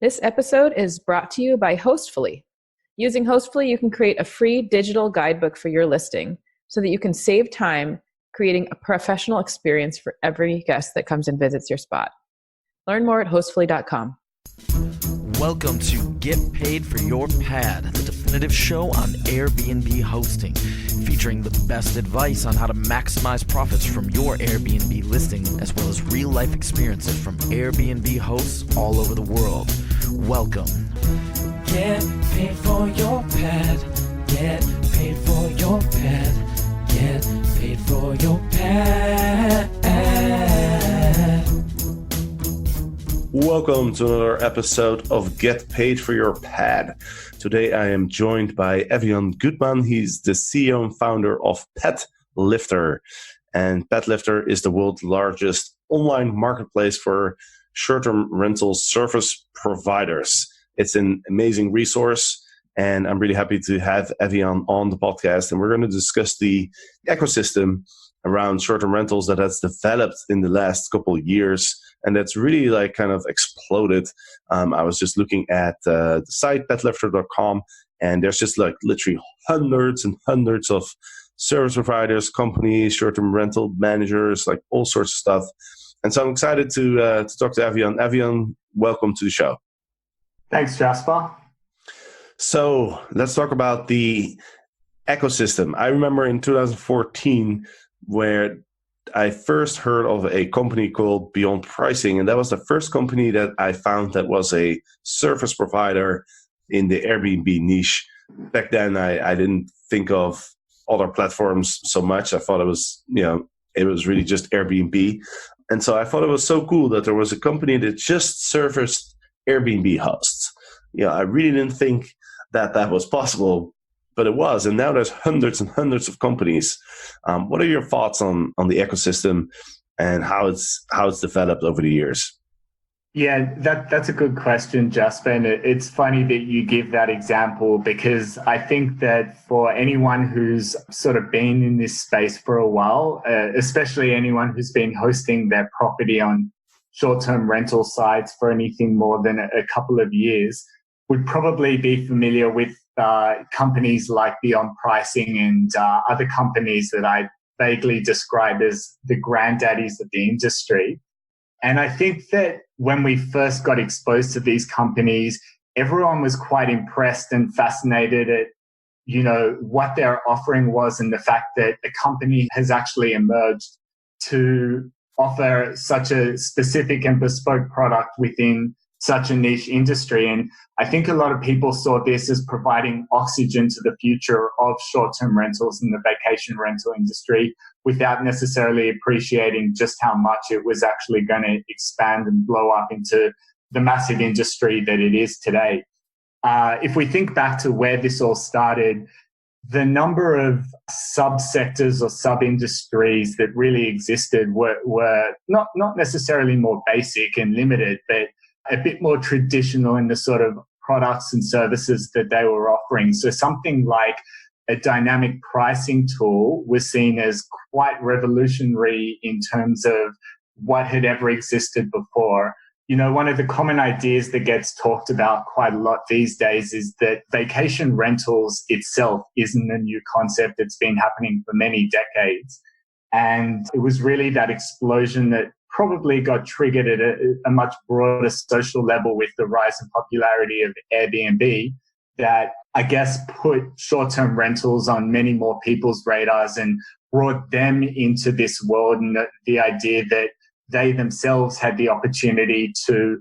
This episode is brought to you by Hostfully. Using Hostfully, you can create a free digital guidebook for your listing so that you can save time creating a professional experience for every guest that comes and visits your spot. Learn more at hostfully.com. Welcome to Get Paid for Your Pad, the definitive show on Airbnb hosting, featuring the best advice on how to maximize profits from your Airbnb listing, as well as real-life experiences from Airbnb hosts all over the world. Welcome. Get paid for your pad. Get paid for your pad. Get paid for your pad. Welcome to another episode of Get Paid for Your Pad. Today I am joined by Evian Gutman. He's the CEO and founder of PetLifter. And PetLifter is the world's largest online marketplace for short-term rental service providers. It's an amazing resource, and I'm really happy to have Evian on the podcast. And we're going to discuss the ecosystem around short-term rentals that has developed in the last couple of years, and that's really kind of exploded. I was just looking at the site petlifter.com, and there's just literally hundreds and hundreds of service providers, companies, short-term rental managers, all sorts of stuff. And so I'm excited to talk to Evian. Evian, welcome to the show. Thanks, Jasper. So let's talk about the ecosystem. I remember in 2014 where I first heard of a company called Beyond Pricing, and that was the first company that I found that was a service provider in the Airbnb niche. Back then, I didn't think of other platforms so much. I thought it was really just Airbnb. And so I thought it was so cool that there was a company that just serviced Airbnb hosts. I really didn't think that was possible, but it was. And now there's hundreds and hundreds of companies. What are your thoughts on the ecosystem and how it's developed over the years? Yeah, that's a good question, Jasper. And it's funny that you give that example, because I think that for anyone who's sort of been in this space for a while, especially anyone who's been hosting their property on short-term rental sites for anything more than a couple of years, would probably be familiar with companies like Beyond Pricing and other companies that I vaguely describe as the granddaddies of the industry. And I think that when we first got exposed to these companies, everyone was quite impressed and fascinated at, what their offering was, and the fact that a company has actually emerged to offer such a specific and bespoke product within such a niche industry. And I think a lot of people saw this as providing oxygen to the future of short-term rentals in the vacation rental industry, without necessarily appreciating just how much it was actually going to expand and blow up into the massive industry that it is today. If we think back to where this all started, the number of subsectors or sub-industries that really existed were not necessarily more basic and limited, but a bit more traditional in the sort of products and services that they were offering. So something like a dynamic pricing tool was seen as quite revolutionary in terms of what had ever existed before. One of the common ideas that gets talked about quite a lot these days is that vacation rentals itself isn't a new concept. It's been happening for many decades. And it was really that explosion that probably got triggered at a much broader social level with the rise in popularity of Airbnb that, I guess, put short-term rentals on many more people's radars and brought them into this world, and the idea that they themselves had the opportunity to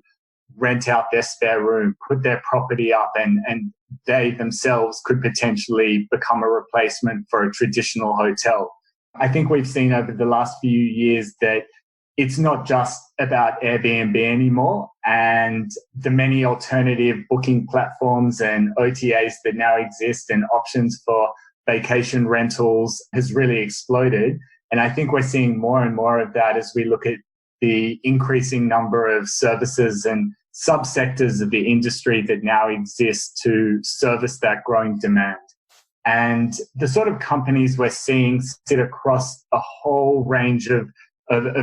rent out their spare room, put their property up, and they themselves could potentially become a replacement for a traditional hotel. I think we've seen over the last few years that it's not just about Airbnb anymore, and the many alternative booking platforms and OTAs that now exist and options for vacation rentals has really exploded. And I think we're seeing more and more of that as we look at the increasing number of services and subsectors of the industry that now exist to service that growing demand. And the sort of companies we're seeing sit across a whole range of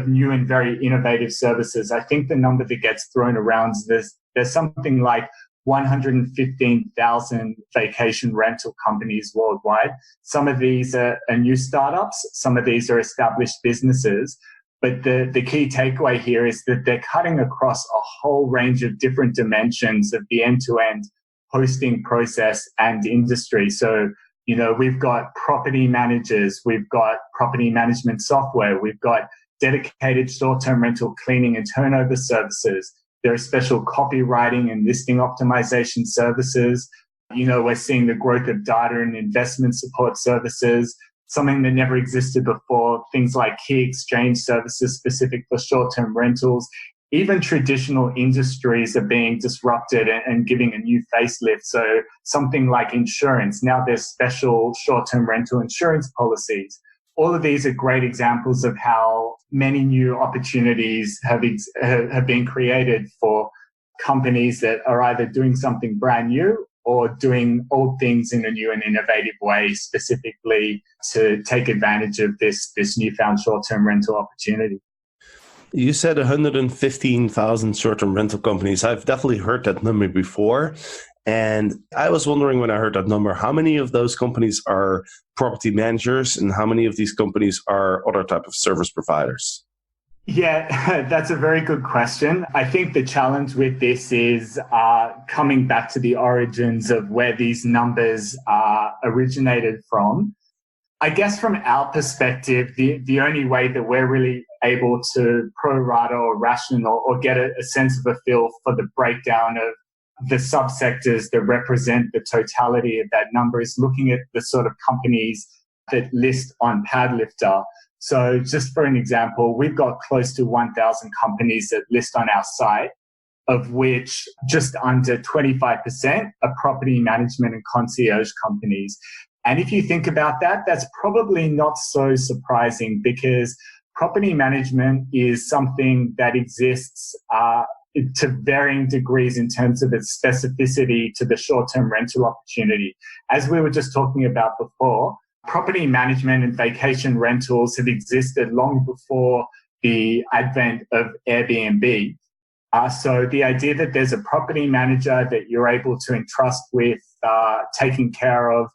new and very innovative services. I think the number that gets thrown around is There's something like 115,000 vacation rental companies worldwide. Some of these are new startups. Some of these are established businesses. But the key takeaway here is that they're cutting across a whole range of different dimensions of the end-to-end hosting process and industry. So, we've got property managers, we've got property management software, we've got dedicated short-term rental cleaning and turnover services. There are special copywriting and listing optimization services. We're seeing the growth of data and investment support services, something that never existed before, things like key exchange services specific for short-term rentals. Even traditional industries are being disrupted and giving a new facelift. So something like insurance, now there's special short-term rental insurance policies. All of these are great examples of how many new opportunities have been created for companies that are either doing something brand new or doing old things in a new and innovative way, specifically to take advantage of this newfound short-term rental opportunity. You said 115,000 short-term rental companies. I've definitely heard that number before. And I was wondering when I heard that number, how many of those companies are property managers and how many of these companies are other type of service providers? Yeah, that's a very good question. I think the challenge with this is coming back to the origins of where these numbers originated from. I guess from our perspective, the only way that we're really able to pro-rata or ration or get a sense of a feel for the breakdown of the subsectors that represent the totality of that number is looking at the sort of companies that list on Padlifter. So just for an example, we've got close to 1,000 companies that list on our site, of which just under 25% are property management and concierge companies. And if you think about that, that's probably not so surprising because property management is something that exists to varying degrees in terms of its specificity to the short-term rental opportunity. As we were just talking about before, property management and vacation rentals have existed long before the advent of Airbnb. So the idea that there's a property manager that you're able to entrust with taking care of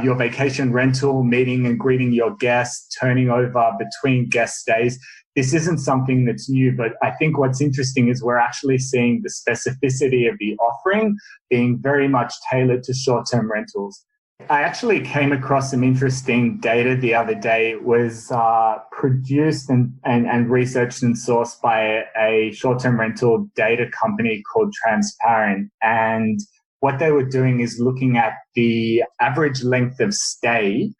your vacation rental, meeting and greeting your guests, turning over between guest stays. This isn't something that's new, but I think what's interesting is we're actually seeing the specificity of the offering being very much tailored to short-term rentals. I actually came across some interesting data the other day. It was produced and researched and sourced by a short-term rental data company called Transparent. And what they were doing is looking at the average length of stay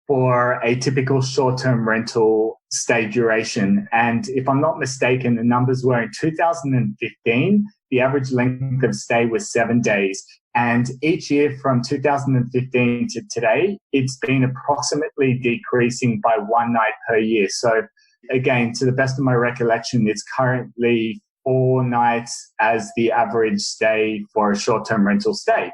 for a typical short-term rental stay duration. And if I'm not mistaken, the numbers were in 2015, the average length of stay was 7 days. And each year from 2015 to today, it's been approximately decreasing by 1 night per year. So again, to the best of my recollection, it's currently 4 nights as the average stay for a short-term rental stay.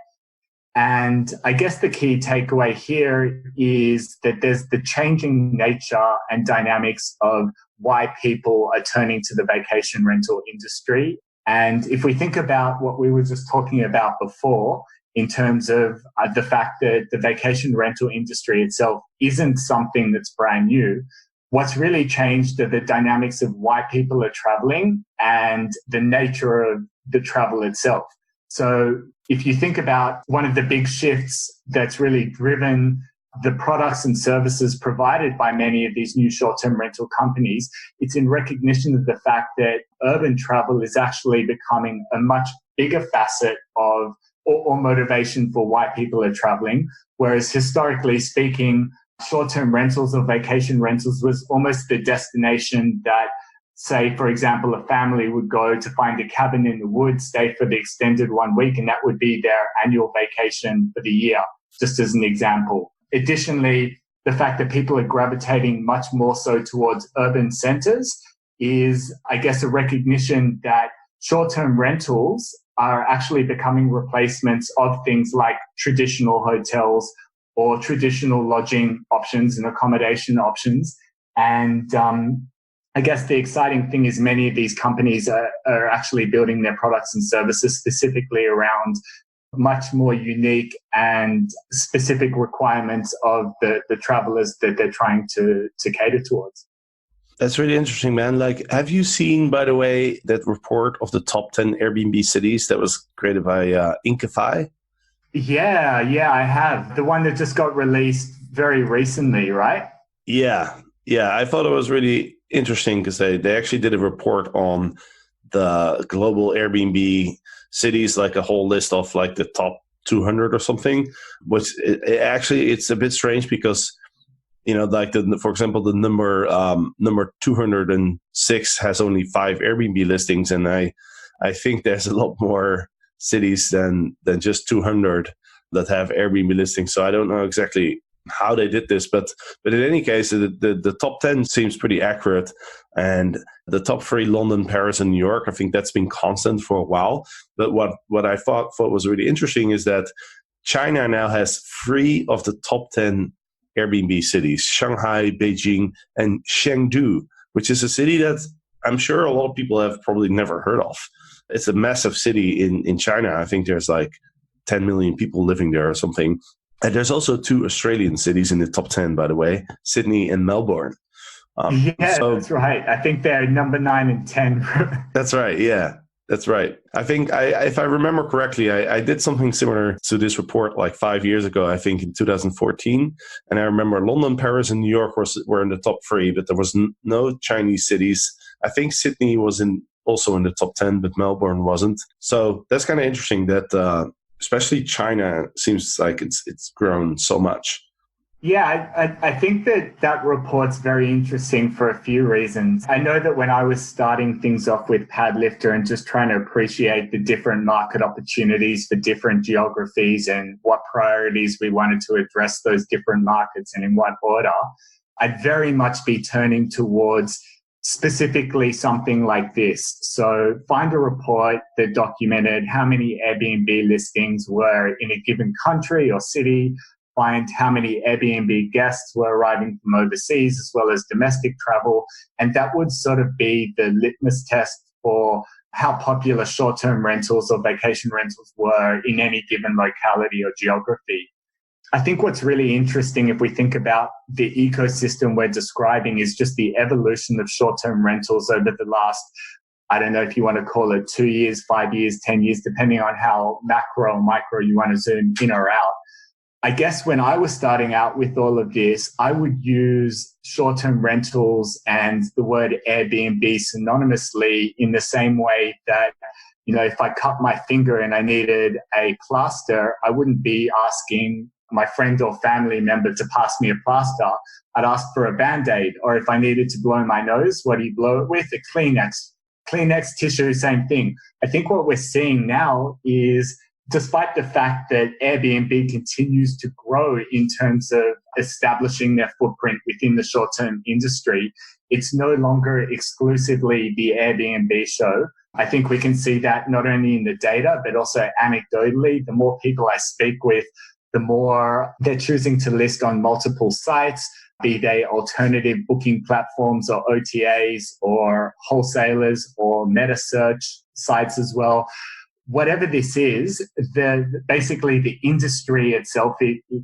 And I guess the key takeaway here is that there's the changing nature and dynamics of why people are turning to the vacation rental industry. And if we think about what we were just talking about before, in terms of the fact that the vacation rental industry itself isn't something that's brand new, what's really changed are the dynamics of why people are traveling and the nature of the travel itself. So if you think about one of the big shifts that's really driven the products and services provided by many of these new short-term rental companies, it's in recognition of the fact that urban travel is actually becoming a much bigger facet of or motivation for why people are traveling. Whereas historically speaking, short-term rentals or vacation rentals was almost the destination that, say, for example, a family would go to find a cabin in the woods, stay for the extended 1 week, and that would be their annual vacation for the year, just as an example. Additionally, the fact that people are gravitating much more so towards urban centers is, I guess, a recognition that short-term rentals are actually becoming replacements of things like traditional hotels or traditional lodging options and accommodation options. And I guess the exciting thing is many of these companies are actually building their products and services specifically around much more unique and specific requirements of the travelers that they're trying to cater towards. That's really interesting, man. Like, have you seen, by the way, that report of the top 10 Airbnb cities that was created by Inkify? Yeah, I have. The one that just got released very recently, right? Yeah. I thought it was really interesting because they actually did a report on the global Airbnb cities, like a whole list of like the top 200 or something, which it's a bit strange because, like for example, the number 206 has only 5 Airbnb listings. And I think there's a lot more cities than just 200 that have Airbnb listings. So I don't know exactly how they did this, but in any case, the top 10 seems pretty accurate. And the top 3, London, Paris, and New York, I think that's been constant for a while. But what I thought was really interesting is that China now has 3 of the top 10 Airbnb cities: Shanghai, Beijing, and Chengdu, which is a city that I'm sure a lot of people have probably never heard of. It's a massive city in China. I think there's like 10 million people living there or something. And there's also 2 Australian cities in the top 10, by the way, Sydney and Melbourne. That's right. I think they're number 9 and 10. That's right. Yeah, that's right. I think if I remember correctly, I did something similar to this report like 5 years ago, I think in 2014. And I remember London, Paris, and New York were in the top 3, but there was no Chinese cities. I think Sydney was also in the top 10, but Melbourne wasn't. So that's kind of interesting that especially China seems like it's grown so much. Yeah, I think that report's very interesting for a few reasons. I know that when I was starting things off with Padlifter and just trying to appreciate the different market opportunities for different geographies and what priorities we wanted to address those different markets and in what order, I'd very much be turning towards specifically something like this. So find a report that documented how many Airbnb listings were in a given country or city, find how many Airbnb guests were arriving from overseas as well as domestic travel. And that would sort of be the litmus test for how popular short-term rentals or vacation rentals were in any given locality or geography. I think what's really interesting if we think about the ecosystem we're describing is just the evolution of short-term rentals over the last, I don't know if you want to call it 2 years, 5 years, 10 years, depending on how macro or micro you want to zoom in or out. I guess when I was starting out with all of this, I would use short-term rentals and the word Airbnb synonymously in the same way that, if I cut my finger and I needed a plaster, I wouldn't be asking my friend or family member to pass me a plaster. I'd ask for a Band-Aid. Or if I needed to blow my nose, what do you blow it with? A Kleenex tissue, same thing. I think what we're seeing now is, despite the fact that Airbnb continues to grow in terms of establishing their footprint within the short-term industry, it's no longer exclusively the Airbnb show. I think we can see that not only in the data, but also anecdotally. The more people I speak with, the more they're choosing to list on multiple sites, be they alternative booking platforms or OTAs or wholesalers or meta search sites as well. Whatever this is, basically the industry itself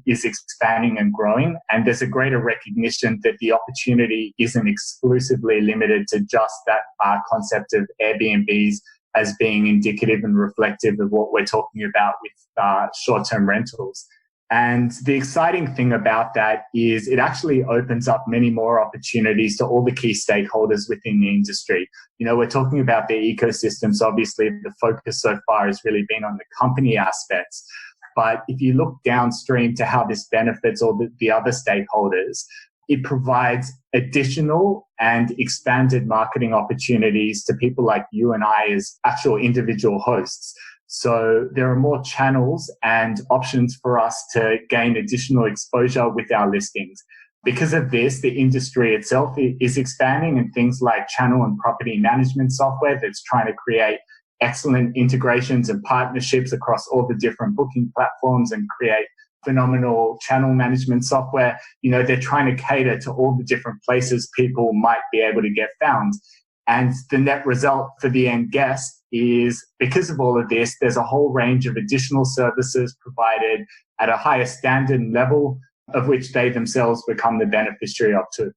is expanding and growing, and there's a greater recognition that the opportunity isn't exclusively limited to just that concept of Airbnbs as being indicative and reflective of what we're talking about with short-term rentals. And the exciting thing about that is it actually opens up many more opportunities to all the key stakeholders within the industry. We're talking about the ecosystems. Obviously, the focus so far has really been on the company aspects. But if you look downstream to how this benefits all the other stakeholders, it provides additional and expanded marketing opportunities to people like you and I as actual individual hosts. So there are more channels and options for us to gain additional exposure with our listings. Because of this, the industry itself is expanding, and things like channel and property management software that's trying to create excellent integrations and partnerships across all the different booking platforms and create phenomenal channel management software. They're trying to cater to all the different places people might be able to get found. And the net result for the end guest is, because of all of this, there's a whole range of additional services provided at a higher standard and level, of which they themselves become the beneficiary of too.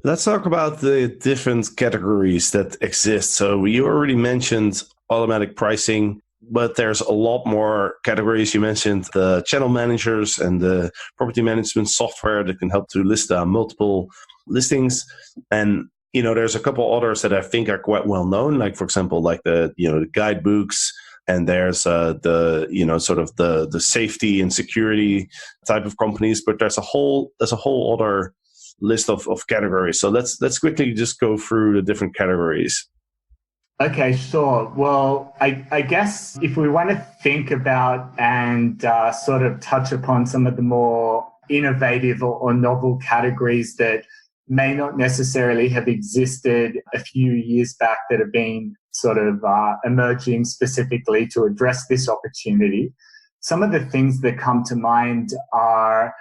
Let's talk about the different categories that exist. So you already mentioned automatic pricing, but there's a lot more categories. You mentioned the channel managers and the property management software that can help to list multiple listings. And there's a couple others that I think are quite well known, like, for example, like the guidebooks, and there's the safety and security type of companies. But there's a whole other list of categories. So let's quickly just go through the different categories. Okay, sure. Well, I guess if we want to think about and sort of touch upon some of the more innovative or novel categories that may not necessarily have existed a few years back, that have been sort of emerging specifically to address this opportunity. Some of the things that come to mind are,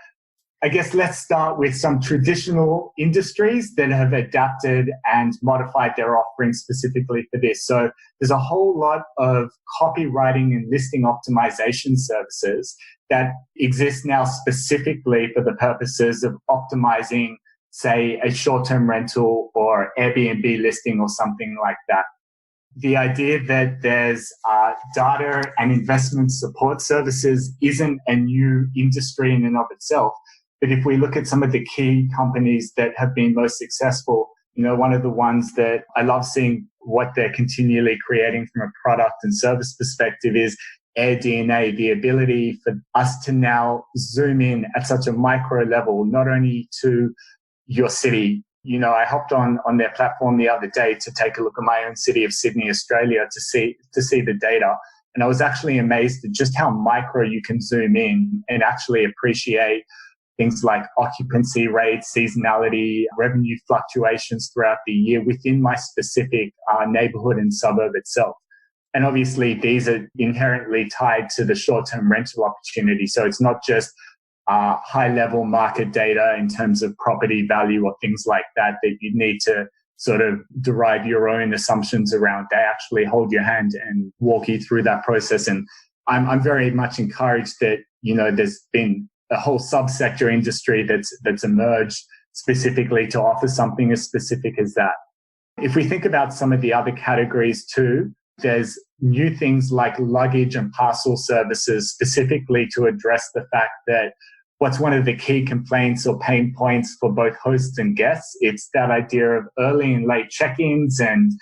I guess let's start with some traditional industries that have adapted and modified their offerings specifically for this. So there's a whole lot of copywriting and listing optimization services that exist now specifically for the purposes of optimizing, say, a short-term rental or Airbnb listing or something like that. The idea that there's data and investment support services isn't a new industry in and of itself. But if we look at some of the key companies that have been most successful, one of the ones that I love seeing what they're continually creating from a product and service perspective is AirDNA, the ability for us to now zoom in at such a micro level, not only to your city. I hopped on their platform the other day to take a look at my own city of Sydney, Australia, to see the data. And I was actually amazed at just how micro you can zoom in and actually appreciate things like occupancy rates, seasonality, revenue fluctuations throughout the year within my specific neighborhood and suburb itself. And obviously, these are inherently tied to the short-term rental opportunity. So it's not just high-level market data in terms of property value or things like that you need to sort of derive your own assumptions around. They actually hold your hand and walk you through that process. And I'm very much encouraged that, there's been a whole subsector industry that's emerged specifically to offer something as specific as that. If we think about some of the other categories too, there's new things like luggage and parcel services specifically to address the fact that what's one of the key complaints or pain points for both hosts and guests, it's that idea of early and late check-ins and,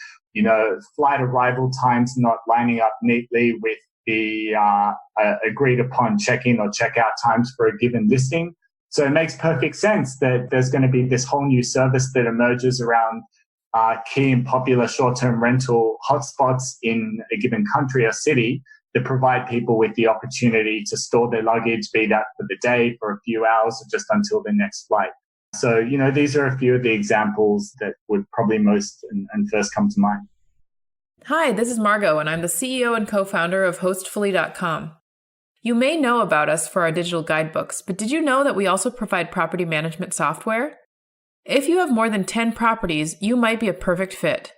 flight arrival times not lining up neatly with the agreed upon check-in or check-out times for a given listing. So it makes perfect sense that there's going to be this whole new service that emerges around key and popular short-term rental hotspots in a given country or city that provide people with the opportunity to store their luggage, be that for the day, for a few hours, or just until the next flight. So, these are a few of the examples that would probably most and first come to mind. Hi, this is Margot, and I'm the CEO and co-founder of Hostfully.com. You may know about us for our digital guidebooks, but did you know that we also provide property management software? If you have more than 10 properties, you might be a perfect fit.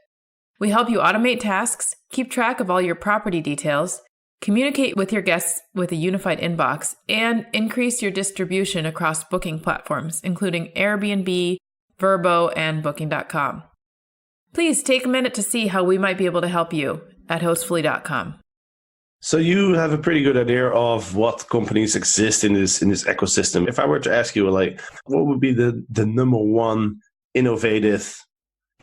We help you automate tasks, keep track of all your property details, communicate with your guests with a unified inbox, and increase your distribution across booking platforms, including Airbnb, Vrbo, and Booking.com. Please take a minute to see how we might be able to help you at Hostfully.com. So you have a pretty good idea of what companies exist in this ecosystem. If I were to ask you, like, what would be the number one innovative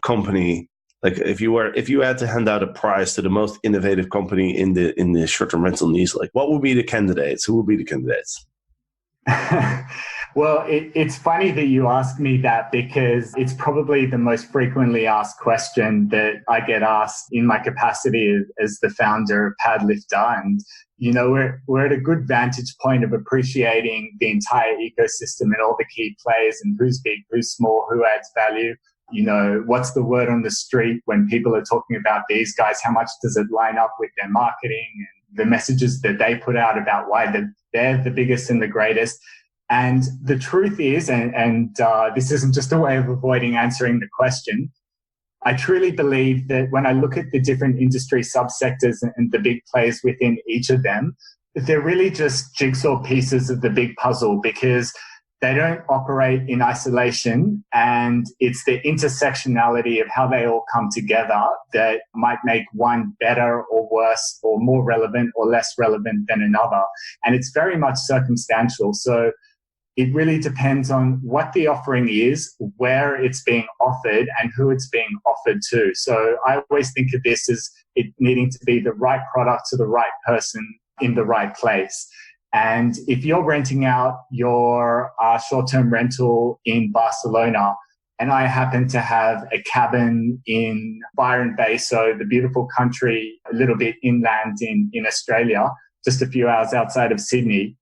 company? Like, if you had to hand out a prize to the most innovative company in the short-term rental niche, like, what would be the candidates? Who would be the candidates? Well, it's funny that you ask me that, because it's probably the most frequently asked question that I get asked in my capacity as the founder of Padlifter. And, we're at a good vantage point of appreciating the entire ecosystem and all the key players and who's big, who's small, who adds value. What's the word on the street when people are talking about these guys? How much does it line up with their marketing? And the messages that they put out about why they're the biggest and the greatest. And the truth is, and this isn't just a way of avoiding answering the question, I truly believe that when I look at the different industry subsectors and the big players within each of them, they're really just jigsaw pieces of the big puzzle, because they don't operate in isolation, and it's the intersectionality of how they all come together that might make one better or worse or more relevant or less relevant than another. And it's very much circumstantial. So it really depends on what the offering is, where it's being offered, and who it's being offered to. So I always think of this as it needing to be the right product to the right person in the right place. And if you're renting out your short-term rental in Barcelona, and I happen to have a cabin in Byron Bay, so the beautiful country a little bit inland in Australia, just a few hours outside of Sydney,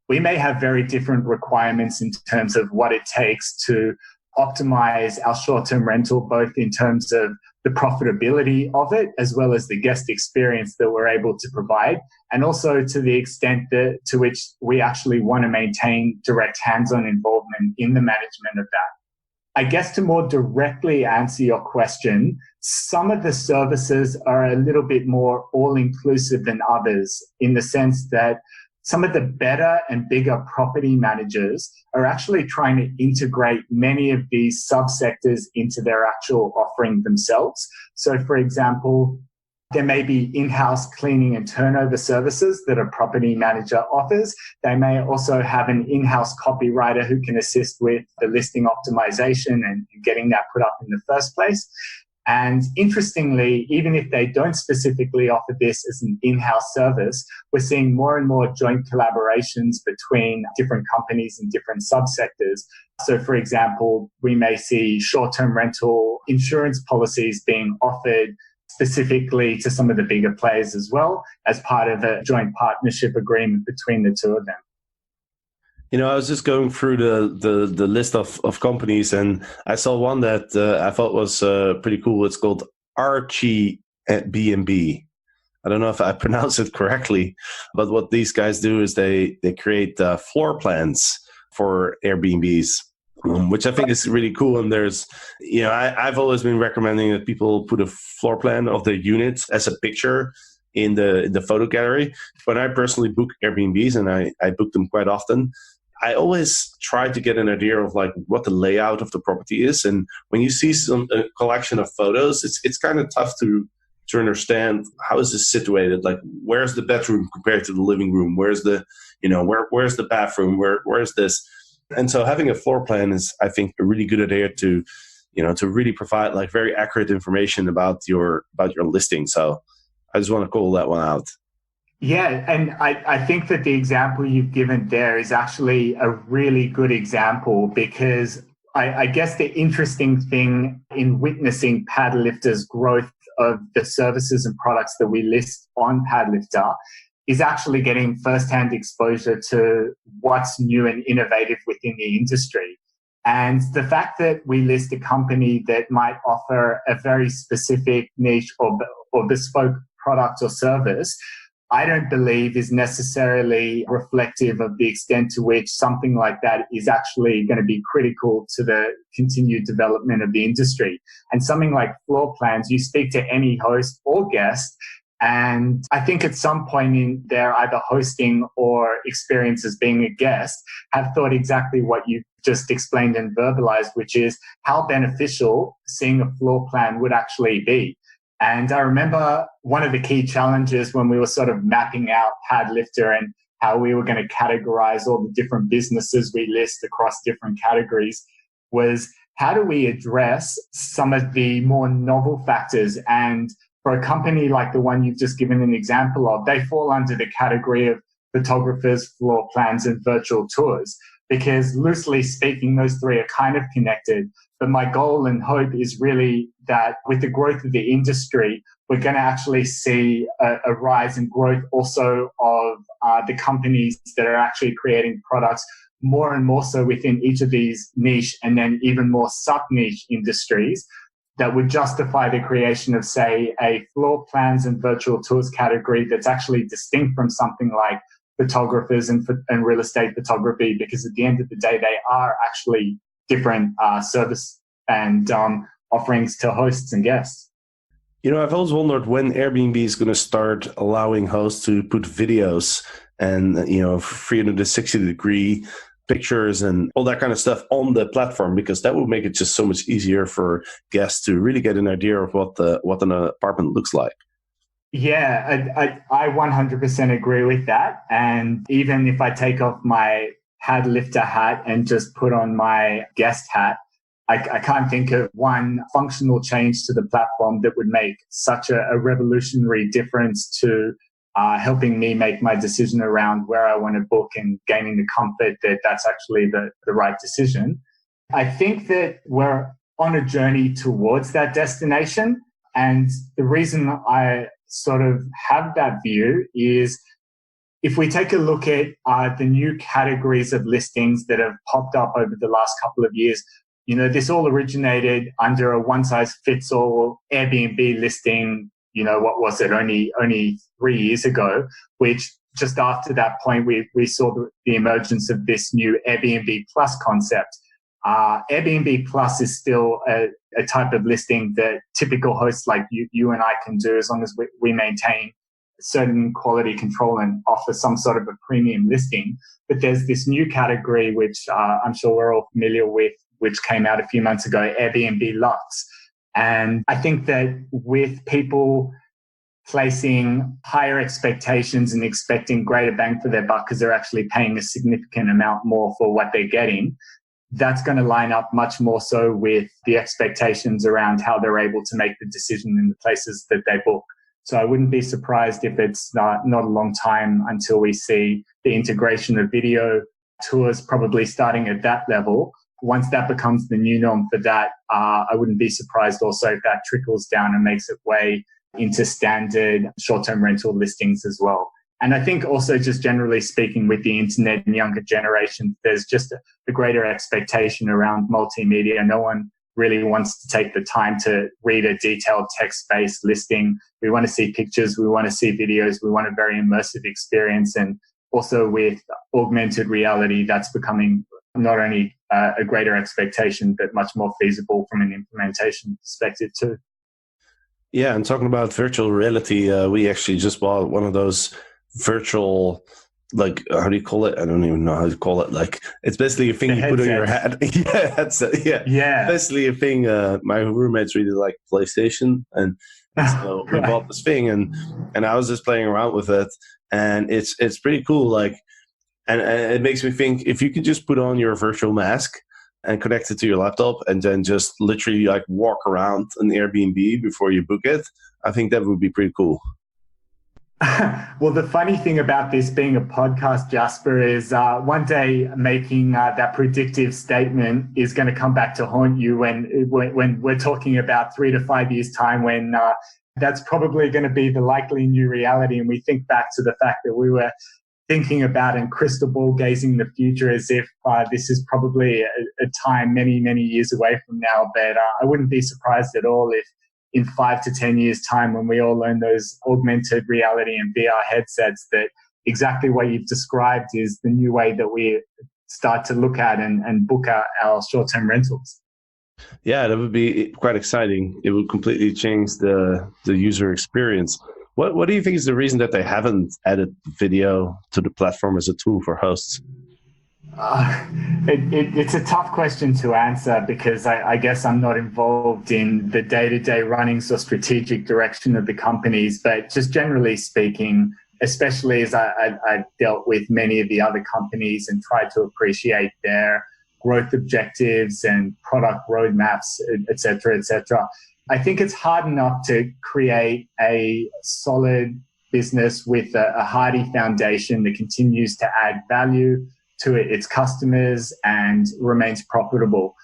we may have very different requirements in terms of what it takes to optimize our short-term rental, both in terms of the profitability of it, as well as the guest experience that we're able to provide, and also to the extent that to which we actually want to maintain direct hands-on involvement in the management of that. I guess to more directly answer your question, some of the services are a little bit more all-inclusive than others, in the sense that some of the better and bigger property managers are actually trying to integrate many of these subsectors into their actual offering themselves. So, for example, there may be in-house cleaning and turnover services that a property manager offers. They may also have an in-house copywriter who can assist with the listing optimization and getting that put up in the first place. And interestingly, even if they don't specifically offer this as an in-house service, we're seeing more and more joint collaborations between different companies and different subsectors. So, for example, we may see short-term rental insurance policies being offered specifically to some of the bigger players as well, as part of a joint partnership agreement between the two of them. You know, I was just going through the list of companies, and I saw one that I thought was pretty cool. It's called Airbnb. I don't know if I pronounced it correctly, but what these guys do is they create floor plans for Airbnbs, which I think is really cool. And there's, you know, I've always been recommending that people put a floor plan of their units as a picture in the photo gallery. When I personally book Airbnbs, and I book them quite often, I always try to get an idea of like what the layout of the property is. And when you see a collection of photos, it's kind of tough to understand how is this situated. Like, where's the bedroom compared to the living room? Where's the, you know, where's the bathroom? Where's this? And so having a floor plan is, I think, a really good idea to, you know, to really provide like very accurate information about your listing. So I just want to call that one out. Yeah, and I think that the example you've given there is actually a really good example, because I guess the interesting thing in witnessing Padlifter's growth of the services and products that we list on Padlifter is actually getting firsthand exposure to what's new and innovative within the industry. And the fact that we list a company that might offer a very specific niche or bespoke product or service, I don't believe is necessarily reflective of the extent to which something like that is actually going to be critical to the continued development of the industry. And something like floor plans, you speak to any host or guest, and I think at some point in their either hosting or experience as being a guest, have thought exactly what you just explained and verbalized, which is how beneficial seeing a floor plan would actually be. And I remember one of the key challenges when we were sort of mapping out Padlifter and how we were going to categorize all the different businesses we list across different categories was, how do we address some of the more novel factors? And for a company like the one you've just given an example of, they fall under the category of photographers, floor plans, and virtual tours, because loosely speaking, those three are kind of connected. But my goal and hope is really that with the growth of the industry, we're going to actually see a rise in growth also of the companies that are actually creating products more and more so within each of these niche and then even more sub-niche industries, that would justify the creation of, say, a floor plans and virtual tours category that's actually distinct from something like photographers and real estate photography, because at the end of the day, they are actually different service and offerings to hosts and guests. I've always wondered when Airbnb is going to start allowing hosts to put videos and, 360-degree pictures and all that kind of stuff on the platform, because that would make it just so much easier for guests to really get an idea of what an apartment looks like. Yeah, I 100% agree with that. And even if I take off my pad lifter hat and just put on my guest hat, I can't think of one functional change to the platform that would make such a revolutionary difference to helping me make my decision around where I want to book and gaining the comfort that that's actually the right decision. I think that we're on a journey towards that destination. And the reason I sort of have that view is if we take a look at the new categories of listings that have popped up over the last couple of years, this all originated under a one-size-fits-all Airbnb listing. What was it, only 3 years ago, which just after that point, we saw the emergence of this new Airbnb Plus concept. Airbnb Plus is still a type of listing that typical hosts like you and I can do as long as we maintain certain quality control and offer some sort of a premium listing. But there's this new category, which I'm sure we're all familiar with, which came out a few months ago, Airbnb Luxe. And I think that with people placing higher expectations and expecting greater bang for their buck because they're actually paying a significant amount more for what they're getting, that's going to line up much more so with the expectations around how they're able to make the decision in the places that they book. So I wouldn't be surprised if it's not a long time until we see the integration of video tours probably starting at that level. Once that becomes the new norm for that, I wouldn't be surprised also if that trickles down and makes its way into standard short-term rental listings as well. And I think also just generally speaking with the internet and younger generations, there's just a greater expectation around multimedia. No one really wants to take the time to read a detailed text-based listing. We want to see pictures, we want to see videos, we want a very immersive experience. And also with augmented reality, that's becoming not only a greater expectation, but much more feasible from an implementation perspective too. Yeah, and talking about virtual reality, we actually just bought one of those virtual, like, how do you call it? I don't even know how to call it. Like, it's basically a thing you put on your head. Yeah, headset. Yeah. Basically a thing. My roommates really like PlayStation, and so we bought this thing, and I was just playing around with it, and it's pretty cool. Like, and it makes me think if you could just put on your virtual mask and connect it to your laptop, and then just literally like walk around an Airbnb before you book it, I think that would be pretty cool. Well, the funny thing about this being a podcast, Jasper, is one day making that predictive statement is going to come back to haunt you when we're talking about 3 to 5 years' time, when that's probably going to be the likely new reality. And we think back to the fact that we were thinking about and crystal ball gazing the future as if this is probably a time many, many years away from now. But I wouldn't be surprised at all if in 5 to 10 years' time, when we all learn those augmented reality and VR headsets, that exactly what you've described is the new way that we start to look at and book our short-term rentals. Yeah, that would be quite exciting. It would completely change the user experience. What do you think is the reason that they haven't added video to the platform as a tool for hosts? It's a tough question to answer because I guess I'm not involved in the day-to-day runnings or strategic direction of the companies. But just generally speaking, especially as I've dealt with many of the other companies and tried to appreciate their growth objectives and product roadmaps, et cetera, I think it's hard enough to create a solid business with a hardy foundation that continues to add value to its customers and remains profitable.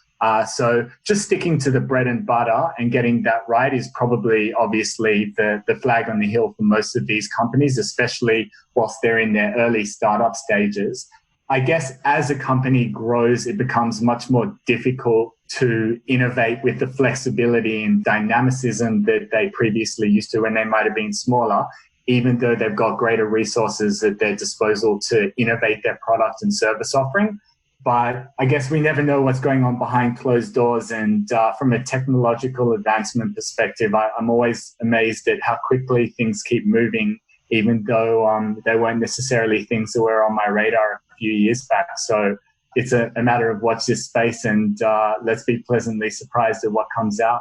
So just sticking to the bread and butter and getting that right is probably obviously the flag on the hill for most of these companies, especially whilst they're in their early startup stages. I guess as a company grows, it becomes much more difficult to innovate with the flexibility and dynamicism that they previously used to when they might have been smaller, even though they've got greater resources at their disposal to innovate their product and service offering. But I guess we never know what's going on behind closed doors. And from a technological advancement perspective, I'm always amazed at how quickly things keep moving, even though they weren't necessarily things that were on my radar a few years back. So it's a matter of watch this space and let's be pleasantly surprised at what comes out.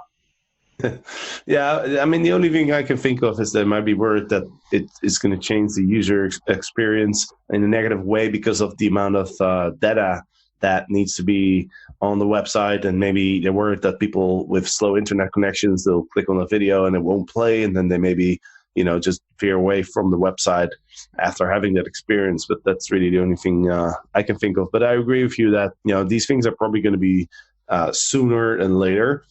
Yeah, I mean, the only thing I can think of is there might be word that it is going to change the user experience in a negative way because of the amount of data that needs to be on the website. And maybe they're worried that people with slow internet connections, they'll click on a video and it won't play. And then they maybe, just veer away from the website after having that experience. But that's really the only thing I can think of. But I agree with you that, these things are probably going to be sooner than later.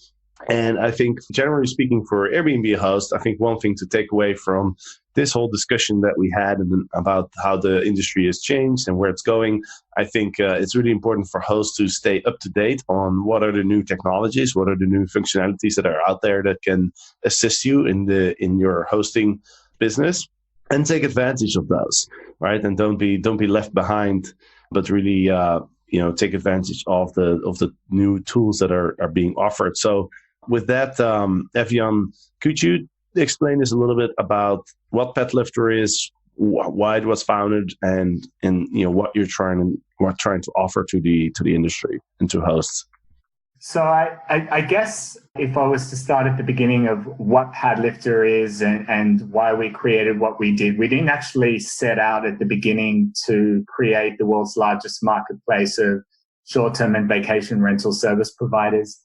And I think, generally speaking, for Airbnb hosts, I think one thing to take away from this whole discussion that we had about how the industry has changed and where it's going, I think it's really important for hosts to stay up to date on what are the new technologies, what are the new functionalities that are out there that can assist you in your hosting business, and take advantage of those, right? And don't be left behind, but really take advantage of the new tools that are being offered. So with that, Evian, could you explain this a little bit about what PetLifter is, why it was founded, and what you're trying to offer to the industry and to hosts? So I guess if I was to start at the beginning of what PetLifter is and why we created what we did, we didn't actually set out at the beginning to create the world's largest marketplace of short-term and vacation rental service providers.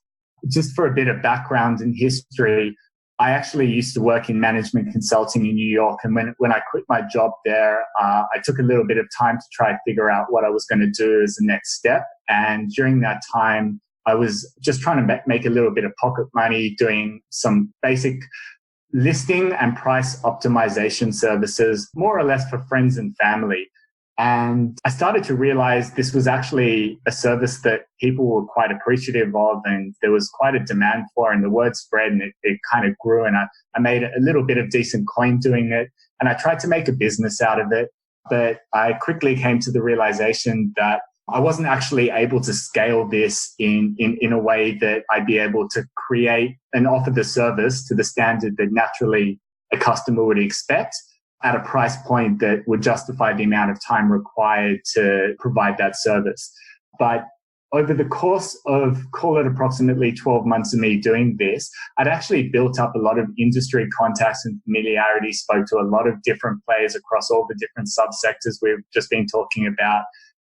Just for a bit of background and history, I actually used to work in management consulting in New York. And when I quit my job there, I took a little bit of time to try to figure out what I was going to do as the next step. And during that time, I was just trying to make a little bit of pocket money doing some basic listing and price optimization services, more or less for friends and family. And I started to realize this was actually a service that people were quite appreciative of, and there was quite a demand for, and the word spread, and it kind of grew. And I made a little bit of decent coin doing it, and I tried to make a business out of it. But I quickly came to the realization that I wasn't actually able to scale this in a way that I'd be able to create and offer the service to the standard that naturally a customer would expect, at a price point that would justify the amount of time required to provide that service. But over the course of, call it approximately 12 months of me doing this, I'd actually built up a lot of industry contacts and familiarity, spoke to a lot of different players across all the different subsectors we've just been talking about,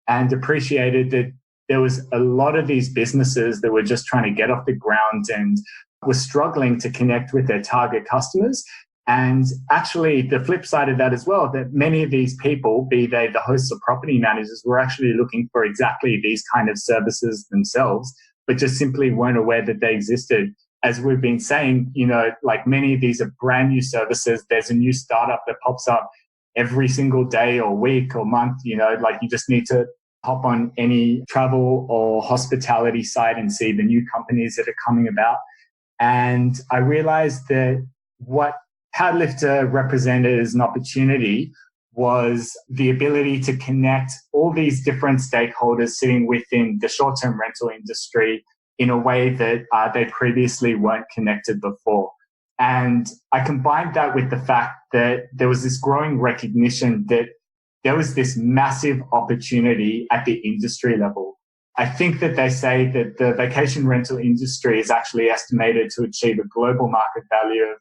and appreciated that there was a lot of these businesses that were just trying to get off the ground and were struggling to connect with their target customers. And actually, the flip side of that as well, that many of these people, be they the hosts or property managers, were actually looking for exactly these kind of services themselves, but just simply weren't aware that they existed. As we've been saying, like many of these are brand new services. There's a new startup that pops up every single day or week or month. Like you just need to hop on any travel or hospitality site and see the new companies that are coming about. And I realized that what PetLifter represented as an opportunity was the ability to connect all these different stakeholders sitting within the short-term rental industry in a way that they previously weren't connected before. And I combined that with the fact that there was this growing recognition that there was this massive opportunity at the industry level. I think that they say that the vacation rental industry is actually estimated to achieve a global market value of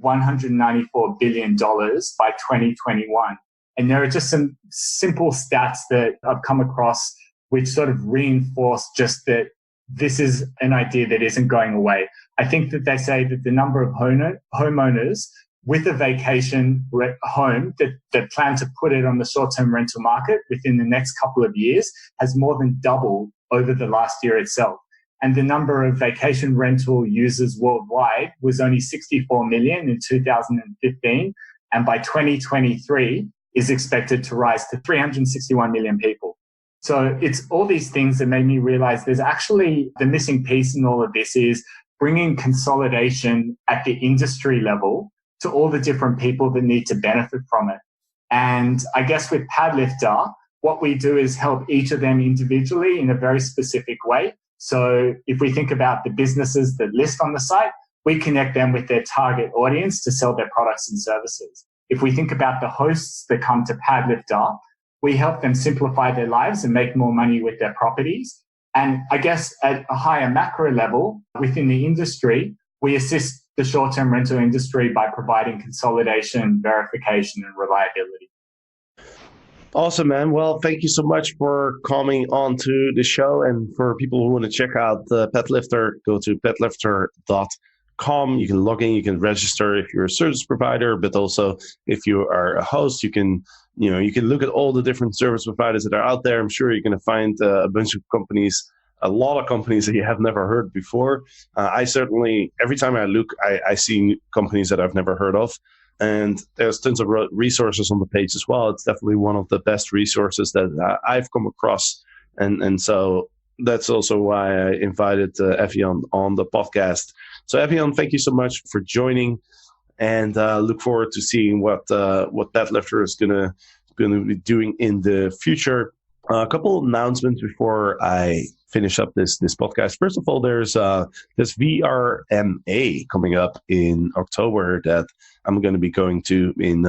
$194 billion by 2021. And there are just some simple stats that I've come across which sort of reinforce just that this is an idea that isn't going away. I think that they say that the number of homeowners with a vacation home that plan to put it on the short-term rental market within the next couple of years has more than doubled over the last year itself. And the number of vacation rental users worldwide was only 64 million in 2015. And by 2023 is expected to rise to 361 million people. So it's all these things that made me realize there's actually the missing piece in all of this is bringing consolidation at the industry level to all the different people that need to benefit from it. And I guess with Padlifter, what we do is help each of them individually in a very specific way. So if we think about the businesses that list on the site, we connect them with their target audience to sell their products and services. If we think about the hosts that come to Padlifter, we help them simplify their lives and make more money with their properties. And I guess at a higher macro level within the industry, we assist the short-term rental industry by providing consolidation, verification, and reliability. Awesome, man. Well, thank you so much for coming on to the show. And for people who want to check out the Padlifter, go to padlifter.com. You can log in, you can register if you're a service provider, but also if you are a host, you can look at all the different service providers that are out there. I'm sure you're going to find a bunch of companies, a lot of companies that you have never heard before. I certainly, every time I look, I see companies that I've never heard of. And there's tons of resources on the page as well. It's definitely one of the best resources that I've come across. And so that's also why I invited Evian on the podcast. So Evian, thank you so much for joining, and look forward to seeing what Padlifter is gonna be doing in the future. A couple of announcements before I finish up this podcast. First of all, there's this VRMA coming up in October that I'm going to be going to in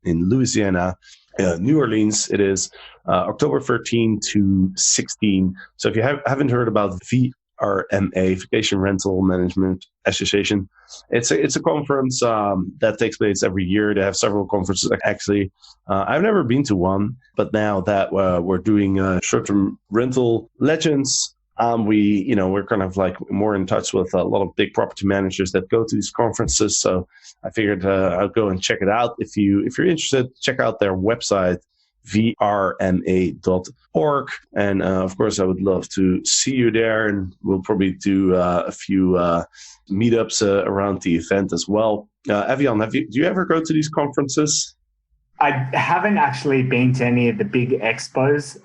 Louisiana, New Orleans. It is October 13 to 16. So if you haven't heard about VRMA, Vacation Rental Management Association, it's a conference that takes place every year. They have several conferences actually. I've never been to one, but now that we're doing short-term rental legends, we're kind of like more in touch with a lot of big property managers that go to these conferences. So I figured I'll go and check it out. If you're interested, check out their website, vrma.org. And of course, I would love to see you there. And we'll probably do a few meetups around the event as well. Evian, do you ever go to these conferences? I haven't actually been to any of the big expos,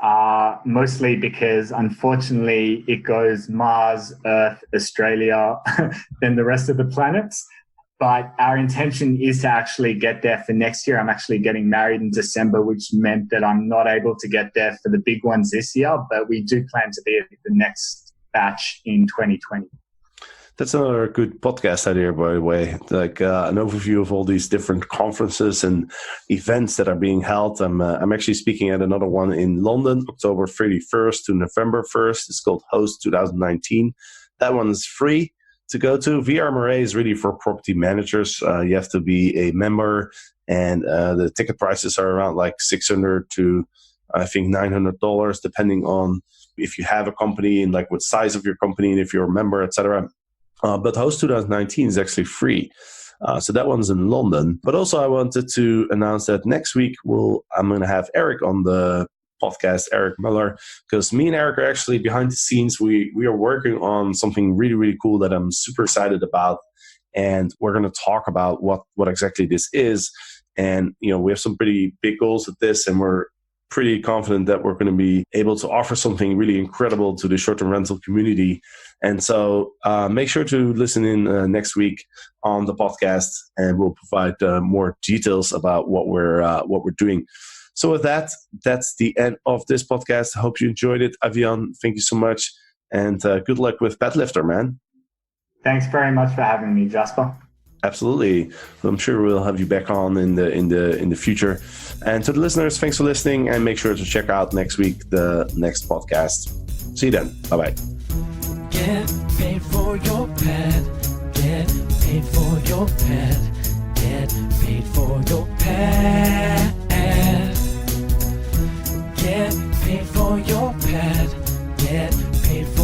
mostly because unfortunately it goes Mars, Earth, Australia, then the rest of the planets. But our intention is to actually get there for next year. I'm actually getting married in December, which meant that I'm not able to get there for the big ones this year, but we do plan to be at the next batch in 2020. That's another good podcast idea, by the way, like an overview of all these different conferences and events that are being held. I'm actually speaking at another one in London, October 31st to November 1st. It's called Host 2019. That one is free to go to. VRMA is really for property managers. You have to be a member, and the ticket prices are around like $600 to I think $900, depending on if you have a company and like what size of your company and if you're a member, etc. But Host 2019 is actually free. So that one's in London. But also I wanted to announce that next week I'm going to have Eric on the podcast, Eric Muller, because me and Eric are actually behind the scenes. We are working on something really, really cool that I'm super excited about. And we're going to talk about what exactly this is. And, we have some pretty big goals with this, and we're pretty confident that we're going to be able to offer something really incredible to the short-term rental community. And so make sure to listen in next week on the podcast, and we'll provide more details about what we're doing. So with that, that's the end of this podcast. I hope you enjoyed it. Evian, thank you so much, and good luck with Padlifter, man. Thanks very much for having me, Jasper. Absolutely. I'm sure we'll have you back on in the future. And to the listeners, thanks for listening, and make sure to check out next week the next podcast. See you then. Bye-bye. Get paid for your pad. Get paid for your pad. Get paid for your pad. Get paid for your pad. Get paid for